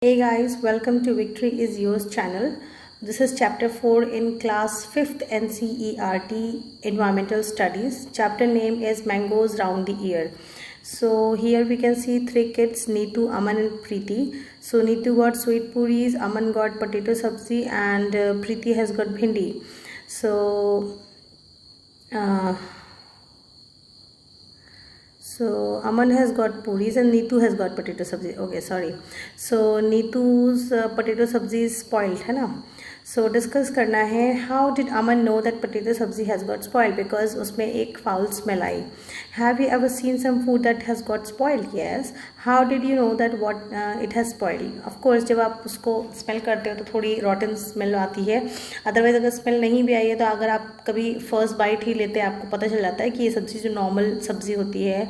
Hey guys, welcome to Victory is Yours channel. This is chapter 4 in class 5th NCERT Environmental Studies. Chapter name is Mangoes Round the Year. So here we can see three kids, Neetu, Aman and Preeti. So Neetu got sweet puris, Aman got potato sabzi and Preeti has got bhindi. So Aman has got puris and Neetu has got potato sabzi. Okay, sorry. So Neetu's potato sabzi is spoiled, है ना? So discuss करना है how did Aman know that potato sabzi has got spoiled because उसमें एक foul smell I. Have you ever seen some food that has got spoiled? Yes. How did you know that what it has spoiled? Of course जब आप उसको smell करते हो तो थोड़ी rotten smell आती है. Otherwise अगर smell नहीं भी आई है तो अगर आप कभी first bite ही लेते हैं आपको पता चल जाता है कि ये सब्ज़ी जो normal सब्ज़ी होती है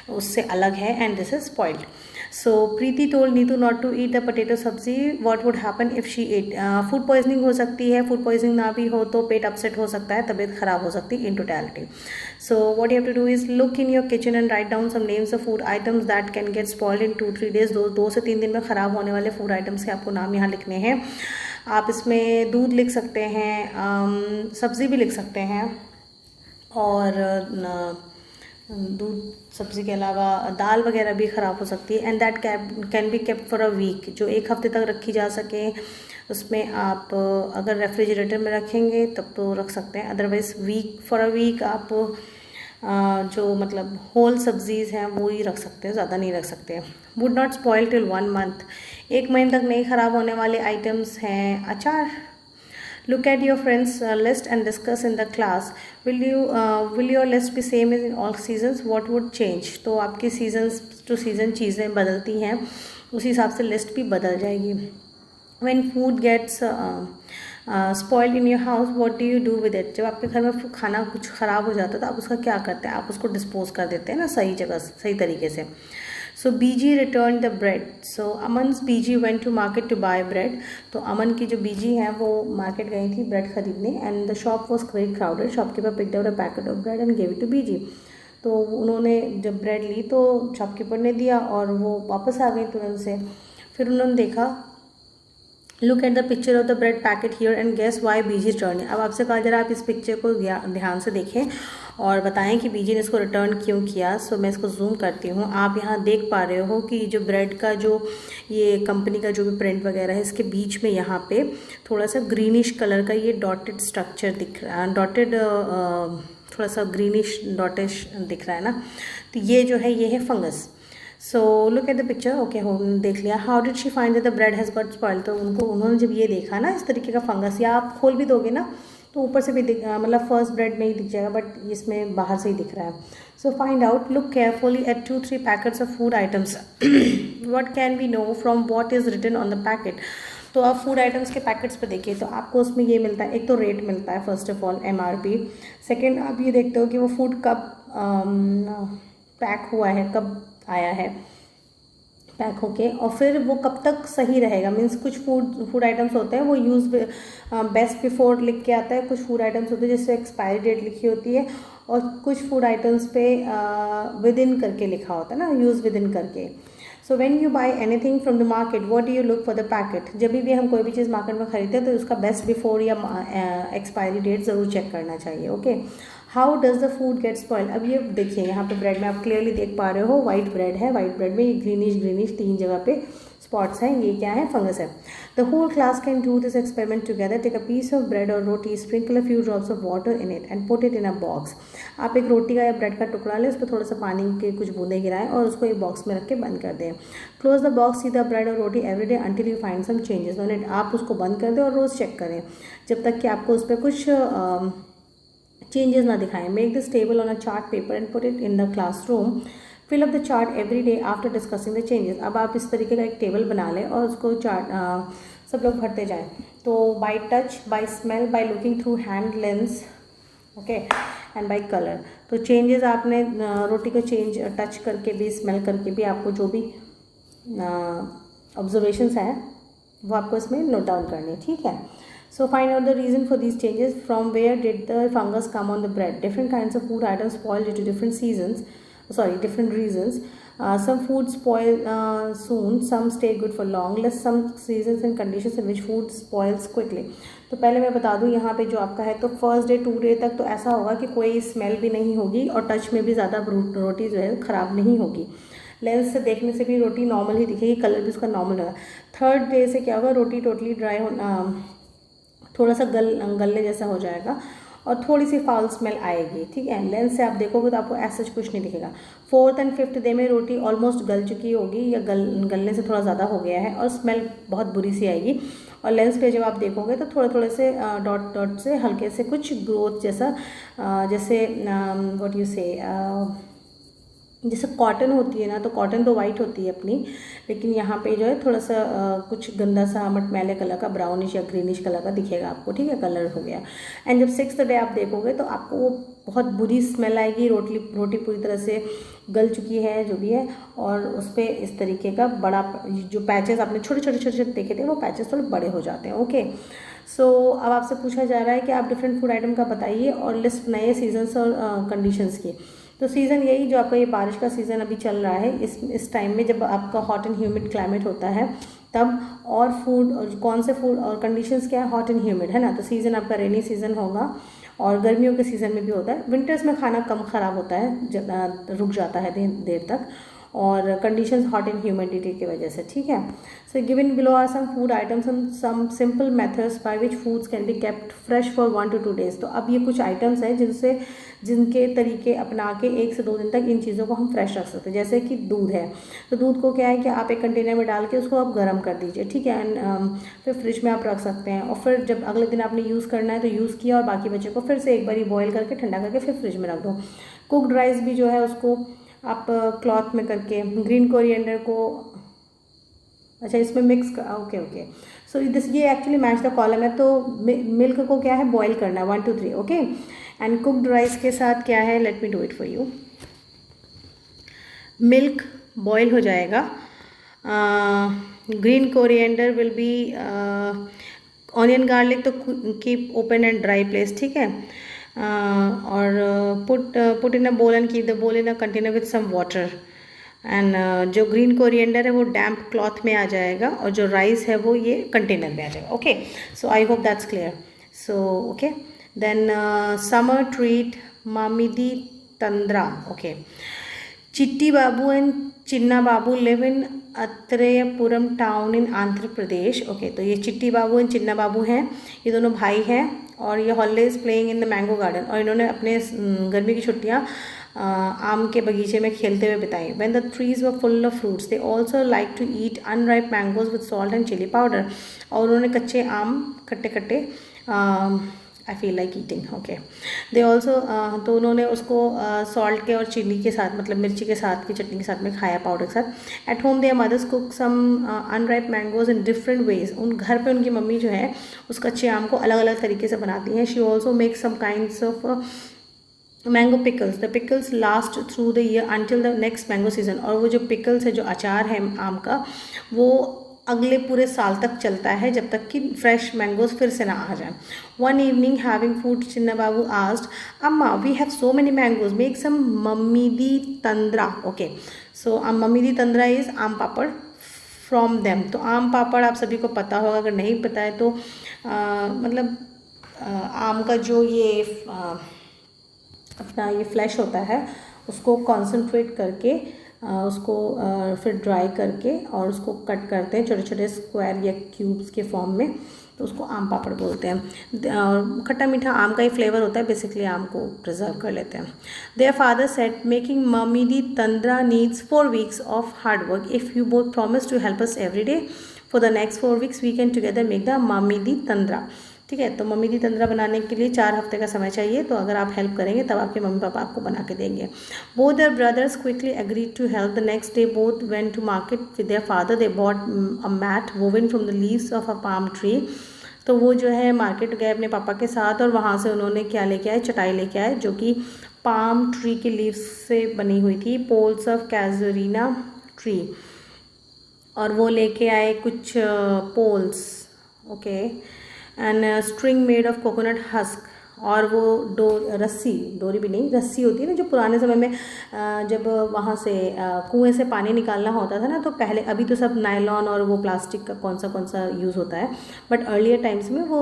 उससे अलग है and this is spoiled. So Preeti told Neetu not to eat the potato sabzi. What would happen if she ate? Food poisoning हो सकती है. Food poisoning ना भी हो तो पेट upset हो सकता है, तबीयत खराब हो सकती है in totality. So what you have to do is look in your kitchen and write down some names of food items that can get spoiled in 2-3 days. दो से 3 दिन में ख़राब होने वाले food items के आपको नाम यहाँ लिखने हैं. आप इसमें दूध लिख सकते हैं, सब्ज़ी भी लिख सकते हैं और दूध सब्ज़ी के अलावा दाल वगैरह भी ख़राब हो सकती है and that can be kept for a week, जो एक हफ्ते तक रखी जा सके. उसमें आप अगर रेफ्रिजरेटर में रखेंगे तब तो रख सकते हैं, अदरवाइज़ फॉर अ वीक आप जो मतलब होल सब्ज़ीज़ हैं वो ही रख सकते हैं, ज़्यादा नहीं रख सकते. Would not spoil till 1 month, 1 महीने तक नहीं ख़राब होने वाले आइटम्स हैं अचार. Look at your friends list and discuss in the class. Will your list be same as in all seasons? What would change? तो आपकी seasons to season चीज़ें बदलती हैं, उसी हिसाब से list भी बदल जाएगी. When food gets spoiled in your house, what do you do with it? जब आपके घर में खाना कुछ ख़राब हो जाता है तो आप उसका क्या करते हैं? आप उसको dispose कर देते हैं ना सही जगह सही तरीके से. So BG returned the bread. So Aman's BG went to market to buy bread. तो अमन की जो BG है वो मार्केट गई थी ब्रेड खरीदने and the shop was very crowded. Shopkeeper picked out a packet of bread and gave it to BG. तो उन्होंने जब ब्रेड ली तो शॉपकीपर ने दिया और वो वापस आ गई तुरंत से. फिर उन्होंने देखा look at the picture of the bread packet here and guess why बीजी रिटर्न. अब आपसे कहा जरा आप इस पिक्चर को ध्यान से देखें और बताएं कि बीजी ने इसको रिटर्न क्यों किया. सो मैं इसको जूम करती हूँ. आप यहाँ देख पा रहे हो कि जो ब्रेड का जो ये कंपनी का जो भी प्रिंट वगैरह है इसके बीच में यहाँ पे थोड़ा सा ग्रीनिश कलर का ये डॉटेड स्ट्रक्चर दिख रहा है, डॉटेड थोड़ा सा ग्रीनिश डॉटिश दिख रहा है ना. तो ये जो है ये है fungus. So look at the picture. Okay हो देख लिया. How did she find that the bread has got spoiled. तो उन्होंने जब ये देखा ना इस तरीके का फंगस, या आप खोल भी दोगे ना तो ऊपर से भी मतलब फर्स्ट ब्रेड में ही दिख जाएगा बट इसमें बाहर से ही दिख रहा है. So find out, look carefully at 2-3 packets of food items. What can we know from what is written on the packet. तो आप फूड आइटम्स के पैकेट्स पे देखिए तो आपको उसमें ये मिलता है, एक तो रेट मिलता है first of all MRP. Second आप ये देखते हो कि वो फूड कब पैक हुआ है, कब आया है पैक होके, और फिर वो कब तक सही रहेगा. मीन्स कुछ फूड आइटम्स होते हैं वो यूज़ बेस्ट बिफोर लिख के आता है, कुछ फूड आइटम्स होते हैं जिससे एक्सपायरी डेट लिखी होती है और कुछ फूड आइटम्स पे विद इन करके लिखा होता है ना, यूज़ विद इन करके. So when you buy anything from the market what do you look for the packet. जब भी हम कोई भी चीज़ मार्केट में खरीदते हैं तो उसका बेस्ट बिफोर या एक्सपायरी डेट ज़रूर चेक करना चाहिए. Okay. How does the food gate spoil. अब ये देखिए यहाँ पे ब्रेड में आप क्लियरली देख पा रहे हो वाइट ब्रेड है, वाइट ब्रेड में ये ग्रीनिश 3 जगह पे स्पॉट्स हैं. ये क्या है? फंगस है. The whole class can do this experiment together. Take a piece of bread और roti, sprinkle a few drops of water in it and put it in a box. आप एक रोटी का या ब्रेड का टुकड़ा लें, उस पर थोड़ा सा पानी के कुछ बूंदें गिराएं और उसको एक बॉक्स में रख के बंद कर दें. Close the box, see the bread और roti every day until you find some changes on it. आप उसको बंद कर दें और रोज़ चेक करें जब तक कि आपको उस पर कुछ चेंजेस ना दिखाएं. Make this table on a chart paper and put it in the classroom. Fill up the chart every day after discussing the changes. अब आप इस तरीके का एक टेबल बना लें और उसको चार्ट सब लोग भरते जाएं. तो by touch, by smell, by looking through hand lens, okay, and by colour. तो चेंजेस आपने रोटी को टच करके भी, स्मेल करके भी, आपको जो भी ऑब्जर्वेशंस हैं वो आपको इसमें नोट डाउन करने. ठीक है. So find out the reason for these changes. From where did the fungus come on the bread? Different kinds of food items spoil due to different reasons. Some food spoil soon, some stay good for long, less some seasons and conditions in which food spoils quickly. तो पहले मैं बता दूँ यहाँ पे जो आपका है, तो फर्स्ट डे 2 डे तक तो ऐसा होगा कि कोई स्मेल भी नहीं होगी और टच में भी ज़्यादा रोटी जो है ख़राब नहीं होगी। लेंस से देखने से भी रोटी नॉर्मल ही दिखेगी, कलर भी उसका नॉर्मल होगा। थर्ड डे से क्या होगा, रोटी टोटली ड्राई होना, थोड़ा सा गलने जैसा हो जाएगा और थोड़ी सी फाउल स्मेल आएगी, ठीक है। लेंस से आप देखोगे तो आपको ऐसा कुछ नहीं दिखेगा। 4th and 5th डे में रोटी ऑलमोस्ट गल चुकी होगी या गलने से थोड़ा ज़्यादा हो गया है और स्मेल बहुत बुरी सी आएगी। और लेंस पे जब आप देखोगे तो थोड़े थोड़े से डॉट डॉट से हल्के से कुछ ग्रोथ जैसा, जैसे व्हाट यू से, जैसे कॉटन होती है ना, तो कॉटन तो वाइट होती है अपनी, लेकिन यहाँ पे जो है थोड़ा सा कुछ गंदा सा मटमैले कलर का, ब्राउनिश या ग्रीनिश कलर का दिखेगा आपको, ठीक है, कलर हो गया। एंड जब 6th डे आप देखोगे तो आपको वो बहुत बुरी स्मेल आएगी, रोटी पूरी तरह से गल चुकी है जो भी है, और उस पर इस तरीके का बड़ा जो पैचेस आपने छोटे छोटे देखे थे वो पैचेस थोड़े बड़े हो जाते हैं। ओके, सो अब आपसे पूछा जा रहा है कि आप डिफरेंट फूड आइटम का बताइए और लिस्ट बनाइए सीजन्स और कंडीशंस की। तो सीज़न यही जो आपका ये बारिश का सीज़न अभी चल रहा है, इस टाइम में जब आपका हॉट एंड ह्यूमिड क्लाइमेट होता है तब, और फूड और कौन से फूड और कंडीशंस क्या है, हॉट एंड ह्यूमिड है ना। तो सीज़न आपका रेनी सीज़न होगा और गर्मियों के सीज़न में भी होता है। विंटर्स में खाना कम ख़राब होता है, रुक जाता है देर तक, और कंडीशंस हॉट एंड ह्यूमिडिटी की वजह से, ठीक है। So given below are some food items and some simple methods by which foods can be kept fresh for 1 to 2 days। तो अब ये कुछ आइटम्स हैं जिनके तरीके अपना के 1 से 2 दिन तक इन चीज़ों को हम फ्रेश रख सकते हैं। जैसे कि दूध है, तो दूध को क्या है कि आप एक कंटेनर में डाल के उसको आप गर्म कर दीजिए, ठीक है, एंड फिर फ्रिज में आप रख सकते हैं, और फिर जब अगले दिन आपने यूज़ करना है तो यूज़ किया और बाकी बचे को फिर से एक बार बॉयल करके ठंडा करके फिर फ्रिज में रख दो। कुक्ड राइस भी जो है उसको आप क्लॉथ में करके, ग्रीन कोरिएंडर को, अच्छा इसमें मिक्स, ओके सो दिस ये एक्चुअली मैच द कॉलम है। तो मिल्क को क्या है, बॉईल करना है 1 to 3, okay. And cooked rice के साथ क्या है, let me do it for you. Milk boil हो जाएगा, green coriander will be, onion garlic तो keep open and dry place, ठीक है, और पुट इन अ बोल and keep the bowl in a container with some water. And जो green coriander है वो डैम्प क्लॉथ में आ जाएगा और जो राइस है वो ये कंटेनर में आ जाएगा। Okay, so I hope that's clear. So okay, then summer treat mamidi tandra. Okay, Chitti Babu and Chinna Babu live in Atreyapuram town in Andhra Pradesh. Okay, तो ये चिट्टी बाबू एंड चिन्ना बाबू हैं, ये दोनों भाई हैं और ये holidays playing in the mango garden, और इन्होंने अपने गर्मी की छुट्टियाँ आम के बगीचे में खेलते हुए बिताई। When the trees were full of fruits, they also like to eat unripe mangoes with salt and chili powder। और उन्होंने कच्चे आम खट्टे I feel like eating, okay. They also, तो उन्होंने उसको सॉल्ट के और चिली के साथ, मतलब मिर्ची के साथ की चटनी के साथ में खाया, पाउडर के साथ। At home their mothers cook some unripe mangoes in different ways. घर पे उनकी मम्मी जो है उस कच्चे आम को अलग अलग तरीके से बनाती हैं। She also make some kinds of mango pickles. The pickles last through the year until the next mango season. और वो जो पिकल्स है, जो अचार है आम का, वो अगले पूरे साल तक चलता है जब तक कि फ्रेश मैंगोज फिर से ना आ जाए। One evening having food, Chinna Babu asked, amma we have so many mangoes, make some mamidi tandra. Okay, so mamidi tandra is aam papad from them. तो आम पापड़ आप सभी को पता होगा, अगर नहीं पता है तो मतलब आम का जो ये अपना ये फ्लैश होता है उसको कॉन्सेंट्रेट करके उसको फिर ड्राई करके और उसको कट करते हैं छोटे छोटे स्क्वायर या क्यूब्स के फॉर्म में, तो उसको आम पापड़ बोलते हैं। और खट्टा मीठा आम का ही फ्लेवर होता है, बेसिकली आम को प्रिजर्व कर लेते हैं। Their father said making mamidi tandra needs 4 weeks of hard work. If you both promise to help us every day for the next 4 weeks we can together make the mamidi tandra. ठीक है, तो मम्मीदी तंद्रा बनाने के लिए 4 हफ्ते का समय चाहिए, तो अगर आप हेल्प करेंगे तब आपके मम्मी पापा आपको बना के देंगे। Both their brothers quickly agreed to help. The next day both went to market with their father. They bought a mat woven from the leaves of a palm tree. तो वो जो है market गए अपने पापा के साथ और वहाँ से उन्होंने क्या लेके आए, चटाई लेके आए जो कि पाम ट्री के लीव्स से बनी हुई थी, पोल्स ऑफ कैजुरीना ट्री। और वो लेके आए कुछ poles, okay, and string made of coconut husk, और वो डोरी भी नहीं, रस्सी होती है ना, जो पुराने समय में जब वहाँ से कुएं से पानी निकालना होता था ना, तो पहले, अभी तो सब नायलॉन और वो प्लास्टिक का कौन सा यूज़ होता है, बट अर्लियर टाइम्स में वो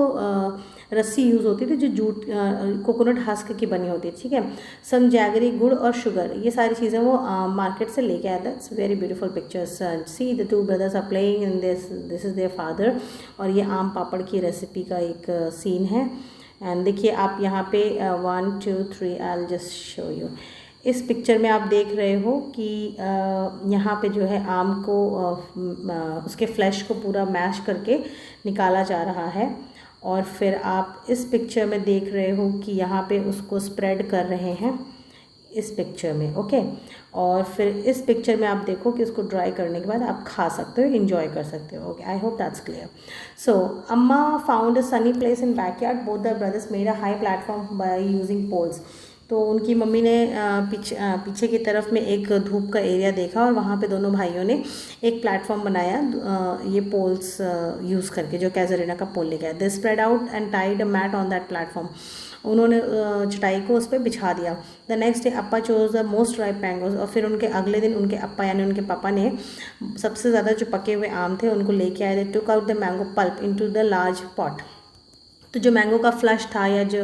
रस्सी यूज़ होती थी जो जूट कोकोनट हस्क की बनी होती है, ठीक है। सम जैगरी, गुड़ और शुगर, ये सारी चीज़ें वो मार्केट से लेके आया था। It's very beautiful pictures. See the two brothers are playing in this is their father. और ये आम पापड़ की रेसिपी का एक सीन है। एंड देखिए आप यहाँ पे 1 2 3 आई जस्ट शो यू। इस पिक्चर में आप देख रहे हो कि यहाँ पे जो है आम को उसके फ्लैश को पूरा मैश करके निकाला जा रहा है। और फिर आप इस पिक्चर में देख रहे हो कि यहाँ पे उसको स्प्रेड कर रहे हैं इस पिक्चर में, ओके। और फिर इस पिक्चर में आप देखो कि उसको ड्राई करने के बाद आप खा सकते हो, इंजॉय कर सकते हो, okay. I hope that's clear. So amma found a sunny place in backyard, both the brothers made a high platform by using poles. तो उनकी मम्मी ने पीछे की तरफ में एक धूप का एरिया देखा और वहाँ पे दोनों भाइयों ने एक प्लेटफॉर्म बनाया ये पोल्स यूज़ करके, जो कैजरीना का पोल लेके आया। They spread out and tied a mat on that platform. उन्होंने चटाई को उस पर बिछा दिया। The next day Appa chose the most ripe mangoes. और फिर उनके अगले दिन उनके अप्पा यानी उनके पापा ने सबसे ज़्यादा जो पके हुए आम थे उनको लेके आए। They took out the mango pulp into the large pot. तो जो मैंगो का फ्लैश था या जो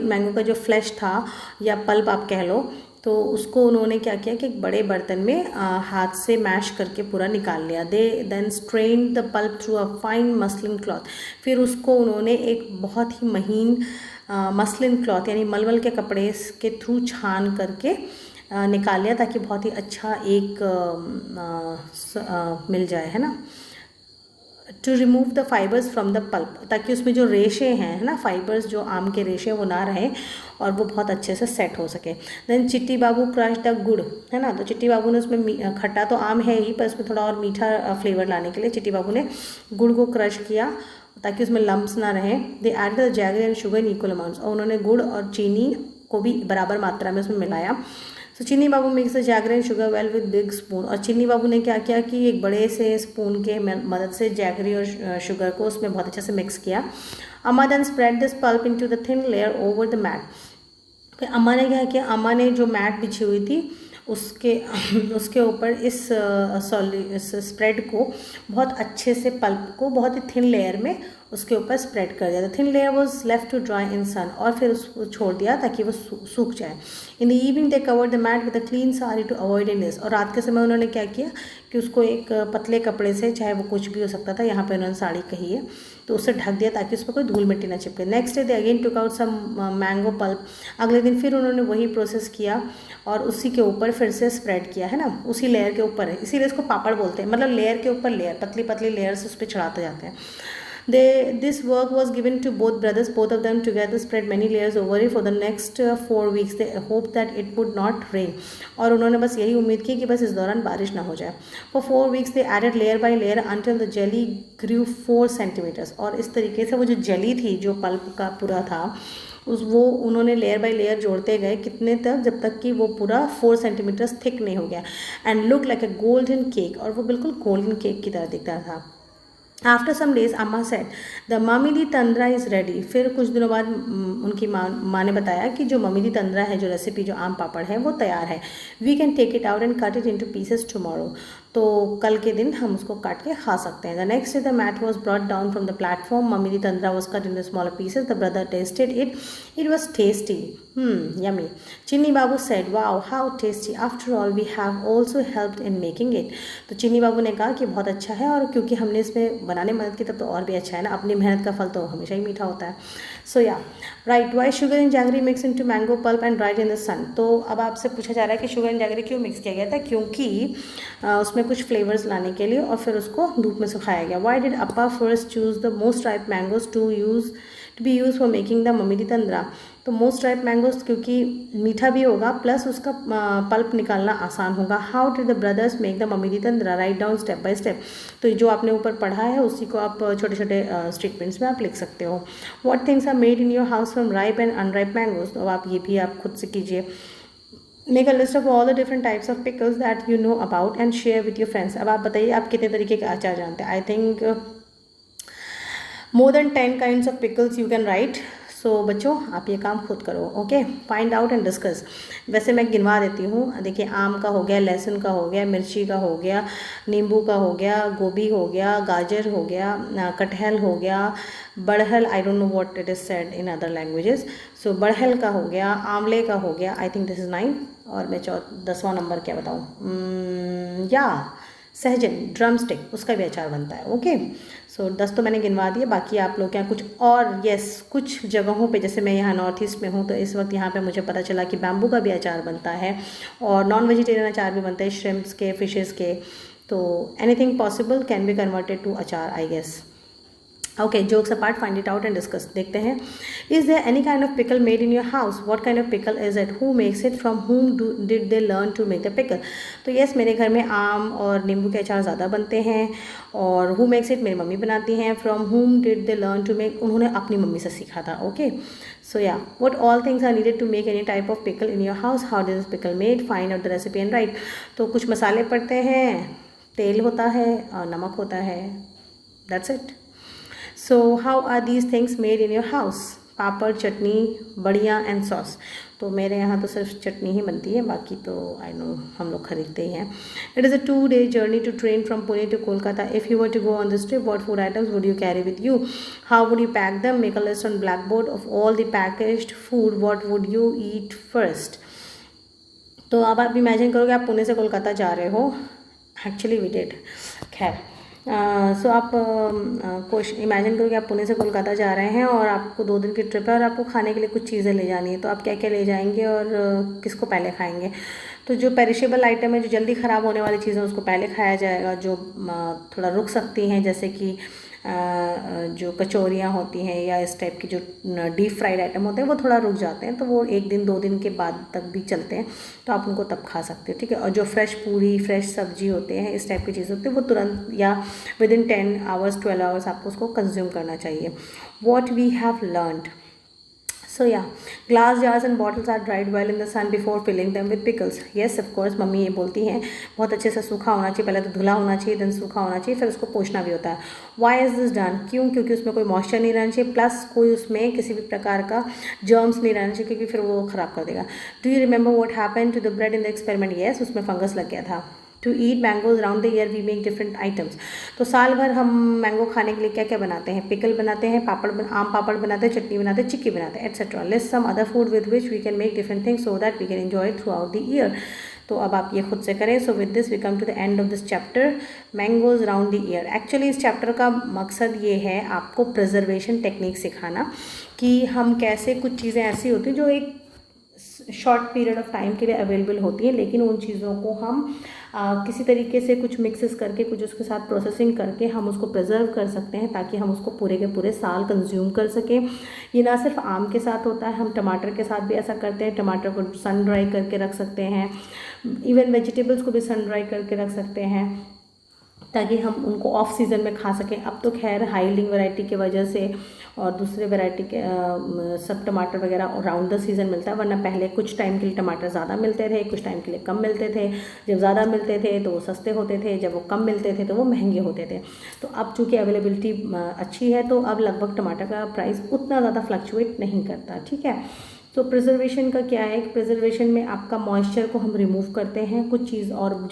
मैंगो का जो फ्लैश था या पल्प आप कह लो, तो उसको उन्होंने क्या किया कि एक बड़े बर्तन में हाथ से मैश करके पूरा निकाल लिया। They then strain the pulp through a fine muslin cloth. फिर उसको उन्होंने एक बहुत ही महीन मसलिन क्लॉथ यानी मलमल के कपड़े के थ्रू छान करके निकाल लिया, ताकि बहुत ही अच्छा एक मिल जाए, है ना। To remove the fibres from the pulp, ताकि उसमें जो रेशे हैं, है ना, फाइबर्स जो आम के रेशे वो ना रहें और वो बहुत अच्छे से सेट हो सके। देन चिट्टी बाबू क्रश द गुड़, है ना। तो चिट्टी बाबू ने उसमें, खट्टा तो आम है ही पर उसमें थोड़ा और मीठा फ्लेवर लाने के लिए चिट्टी बाबू ने गुड़ को क्रश किया ताकि उसमें लम्प्स ना रहें। They add the jaggery and sugar in equal amounts. और उन्होंने गुड़ और चीनी को भी बराबर मात्रा में उसमें मिलाया। तो Chinni Babu mix the jaggery and sugar well with big spoon. और चीनी बाबू ने क्या किया कि एक बड़े से स्पून के मदद से जैगरी और शुगर को उसमें बहुत अच्छे से मिक्स किया। Amma then spread this pulp into the thin layer over the mat. फिर अम्मा ने क्या किया, अम्मा ने जो मैट बिछी हुई थी उसके ऊपर इस स्प्रेड को बहुत अच्छे से, पल्प को बहुत ही थिन लेयर में उसके ऊपर स्प्रेड कर दिया। The thin layer was left to dry in sun. और फिर उसको छोड़ दिया ताकि वो सूख जाए। In the evening they covered the mat with a clean sari to avoid इनेस। और रात के समय उन्होंने क्या किया कि उसको एक पतले कपड़े से, चाहे वो कुछ भी हो सकता था, यहाँ पे उन्होंने साड़ी कही है, तो उससे ढक दिया ताकि उस पर कोई धूल मिट्टी ना चिपके। Next day they again took out some mango pulp. अगले दिन फिर उन्होंने वही प्रोसेस किया और उसी के ऊपर फिर से स्प्रेड किया, है ना, उसी लेयर के ऊपर है, इसीलिए इसको पापड़ बोलते हैं, मतलब लेयर के ऊपर लेयर, पतली पतली लेयर्स उस पर चढ़ाते जाते हैं। This work was given to both brothers. Both of them together spread many layers over it for the next 4 weeks. They hoped that it would not rain. और उन्होंने बस यही उम्मीद की कि बस इस दौरान बारिश ना हो जाए। For 4 weeks they added layer by layer until the jelly grew 4 centimeters. और इस तरीके से वो जो जेली थी, जो पल्प का पूरा था, वो उन्होंने लेयर बाय लेयर जोड़ते गए, कितने तक, जब तक कि वो पूरा 4 सेंटीमीटर्स थिक नहीं हो गया। And look like a golden cake. और वो बिल्कुल गोल्डन केक की तरह दिखता था। After some days amma said the mamidi tandra is ready. फिर कुछ दिनों बाद उनकी माँ ने बताया कि जो मम्मी तंद्रा है, जो रेसिपी, जो आम पापड़ है, वो तैयार है। We can take it out and cut it into pieces tomorrow. तो कल के दिन हम उसको काट के खा सकते हैं। The next day the mat was brought down from the platform. Mamidi tandra was cut in the smaller pieces. The brother tasted it. It was tasty, yummy. Chinni Babu said wow how tasty, after all we have also helped in making it. तो चिन्नी बाबू ने कहा कि बहुत अच्छा है, और क्योंकि हमने इसमें बनाने में मदद की तब तो और भी अच्छा है ना, अपनी मेहनत का फल तो हमेशा ही मीठा होता है। So yeah write, why sugar and jaggery mix into mango pulp and dried in the sun. तो अब आपसे पूछा जा रहा है कि शुगर एंड जैगरी क्यों मिक्स किया गया था? क्योंकि उसमें कुछ फ्लेवर्स लाने के लिए, और फिर उसको धूप में सुखाया गया। Why did appa first choose the most ripe mangoes to be use for making the mamidi tandra. तो मोस्ट राइप मैंगोज क्योंकि मीठा भी होगा प्लस उसका पल्प निकालना आसान होगा। How did the brothers make the mamidi tandra? Write down step by step. तो जो आपने ऊपर पढ़ा है उसी को आप छोटे छोटे स्टेटमेंट्स में आप लिख सकते हो। What things are made in your house from ripe and unripe mangoes? तो आप ये भी आप खुद से कीजिए। Make a list of all the different types of pickles that you know about and share with your friends. अब आप बताइए आप कितने तरीके के अचार जानते हैं? I think more than 10 kinds of pickles you can write. सो बच्चों आप ये काम खुद करो, okay, find out and discuss. वैसे मैं गिनवा देती हूँ, देखिए आम का हो गया, लहसुन का हो गया, मिर्ची का हो गया, नींबू का हो गया, गोभी हो गया, गाजर हो गया, कटहल हो गया, बड़हल, I don't know what it is said in other languages. So बड़हल का हो गया, आंवले का हो गया, आई थिंक दिस इज़ 9, और मैं 10वां नंबर क्या बताऊँ, या सहजन, ड्रम स्टिक, उसका भी अचार बनता है, ओके। सो 10 तो मैंने गिनवा दिए, बाकी आप लोग के यहाँ कुछ और, यस, कुछ जगहों पे, जैसे मैं यहाँ नॉर्थ ईस्ट में हूँ तो इस वक्त यहाँ पे मुझे पता चला कि बैम्बू का भी अचार बनता है और नॉन वेजिटेरियन अचार भी बनते हैं, श्रिम्प्स के, फिशेस के, तो anything possible can be converted to achar, I guess. Okay, jokes apart, find it out and discuss. देखते हैं, is there any kind of pickle made in your house, what kind of pickle is it, who makes it, from whom did they learn to make the pickle. तो yes, मेरे घर में आम और नींबू के अचार ज़्यादा बनते हैं, और हु मेक्स इट मेरी मम्मी बनाती हैं, from whom did they learn to make, उन्होंने अपनी मम्मी से सीखा था, okay. So yeah, what all things are needed to make any type of pickle in your house, how does pickle made, find out the recipe and write. तो कुछ मसाले पड़ते हैं, तेल होता है और नमक होता है, that's it. So how are these things made in your house? पापड़, चटनी, बढ़िया एंड सॉस। तो मेरे यहाँ तो सिर्फ चटनी ही बनती है, बाकी तो आई नो हम लोग खरीदते ही हैं। It is a 2-day journey to train from Pune to Kolkata. If you were to go on this trip, what food items would you carry with you? How would you pack them? Make a list on blackboard of all the packaged food. What would you eat first? तो अब आप imagine करोगे आप पुणे से कोलकाता जा रहे हो, actually we did, खैर। सो आप क्वेश्चन इमेजिन करो कि आप पुणे से कोलकाता जा रहे हैं और आपको 2 दिन की ट्रिप है और आपको खाने के लिए कुछ चीज़ें ले जानी है, तो आप क्या क्या ले जाएंगे और किसको पहले खाएंगे। तो जो पेरिशेबल आइटम है, जो जल्दी ख़राब होने वाली चीज़ें, उसको पहले खाया जाएगा। जो थोड़ा रुक सकती हैं, जैसे कि जो कचौरियाँ होती हैं या इस टाइप की जो डीप फ्राइड आइटम होते हैं, वो थोड़ा रुक जाते हैं, तो वो 1 दिन 2 दिन के बाद तक भी चलते हैं, तो आप उनको तब खा सकते हो, ठीक है। और जो फ्रेश पूरी, फ्रेश सब्जी होते हैं, इस टाइप की चीज़ होती है, वो तुरंत या विदिन 10 आवर्स 12 आवर्स आपको उसको कंज्यूम करना चाहिए। What we have learned, so yeah, glass jars and bottles are dried well in the sun before filling them with pickles. Yes, of course, mummy ये बोलती हैं बहुत अच्छे से सूखा होना चाहिए, पहले तो धुला होना चाहिए, देन सूखा होना चाहिए, फिर उसको पोंछना भी होता है। Why is this done? क्यों? क्योंकि उसमें कोई मॉइस्चर नहीं रहना चाहिए, प्लस कोई उसमें किसी भी प्रकार का जर्म्स नहीं रहना चाहिए, क्योंकि फिर वो ख़राब कर देगा। Do you remember what happen to the bread in the experiment? Yes, उसमें फंगस लग गया था। To eat mangoes round the year we make different items. तो साल भर हम मैंगो खाने के लिए क्या क्या बनाते हैं? पिकल बनाते हैं, आम पापड़ बनाते हैं, चटनी बनाते हैं, चिक्की बनाते हैं, etcetera. List some other food with which we can make different things so that we can enjoy throughout the year. तो अब आप ये खुद से करें। So with this we come to the end of this chapter, mangoes round the year. Actually इस chapter का मकसद ये है आपको प्रिजर्वेशन टेक्निक सिखाना, कि हम कैसे, कुछ चीज़ें ऐसी होती हैं जो एक शॉर्ट पीरियड ऑफ टाइम के लिए अवेलेबल होती है, लेकिन उन चीज़ों को हम किसी तरीके से कुछ मिक्सेस करके, कुछ उसके साथ प्रोसेसिंग करके हम उसको प्रिजर्व कर सकते हैं, ताकि हम उसको पूरे के पूरे साल कंज्यूम कर सकें। ये ना सिर्फ आम के साथ होता है, हम टमाटर के साथ भी ऐसा करते हैं। टमाटर को सन ड्राई करके रख सकते हैं, इवन वेजिटेबल्स को भी सन ड्राई करके रख सकते हैं, ताकि हम उनको ऑफ सीज़न में खा सकें। अब तो खैर हाई यील्डिंग वैरायटी की वजह से और दूसरे वैरायटी के सब टमाटर वगैरह राउंड द सीज़न मिलता है, वरना पहले कुछ टाइम के लिए टमाटर ज़्यादा मिलते थे, कुछ टाइम के लिए कम मिलते थे। जब ज़्यादा मिलते थे तो वो सस्ते होते थे, जब वो कम मिलते थे तो वो महंगे होते थे। तो अब चूँकि अवेलेबिलिटी अच्छी है, तो अब लगभग टमाटर का प्राइस उतना ज़्यादा फ्लक्चुएट नहीं करता, ठीक है। तो प्रिजर्वेशन का क्या है कि प्रिजर्वेशन में आपका मॉइस्चर को हम रिमूव करते हैं, कुछ चीज़ और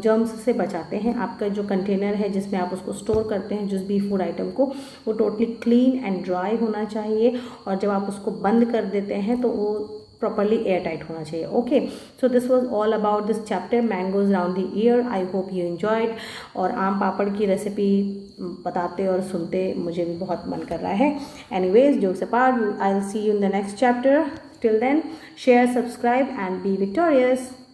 जर्म्स से बचाते हैं। आपका जो कंटेनर है जिसमें आप उसको स्टोर करते हैं जिस भी फूड आइटम को, वो टोटली क्लीन एंड ड्राई होना चाहिए, और जब आप उसको बंद कर देते हैं तो वो प्रॉपरली एयर टाइट होना चाहिए। Okay, so this was all about this chapter, mangoes round the year. I hope you enjoyed. और आम पापड़ की रेसिपी बताते और सुनते मुझे भी बहुत मन कर रहा है। Anyways, jokes apart, I will see you in the next chapter. Till then, share, subscribe and be victorious.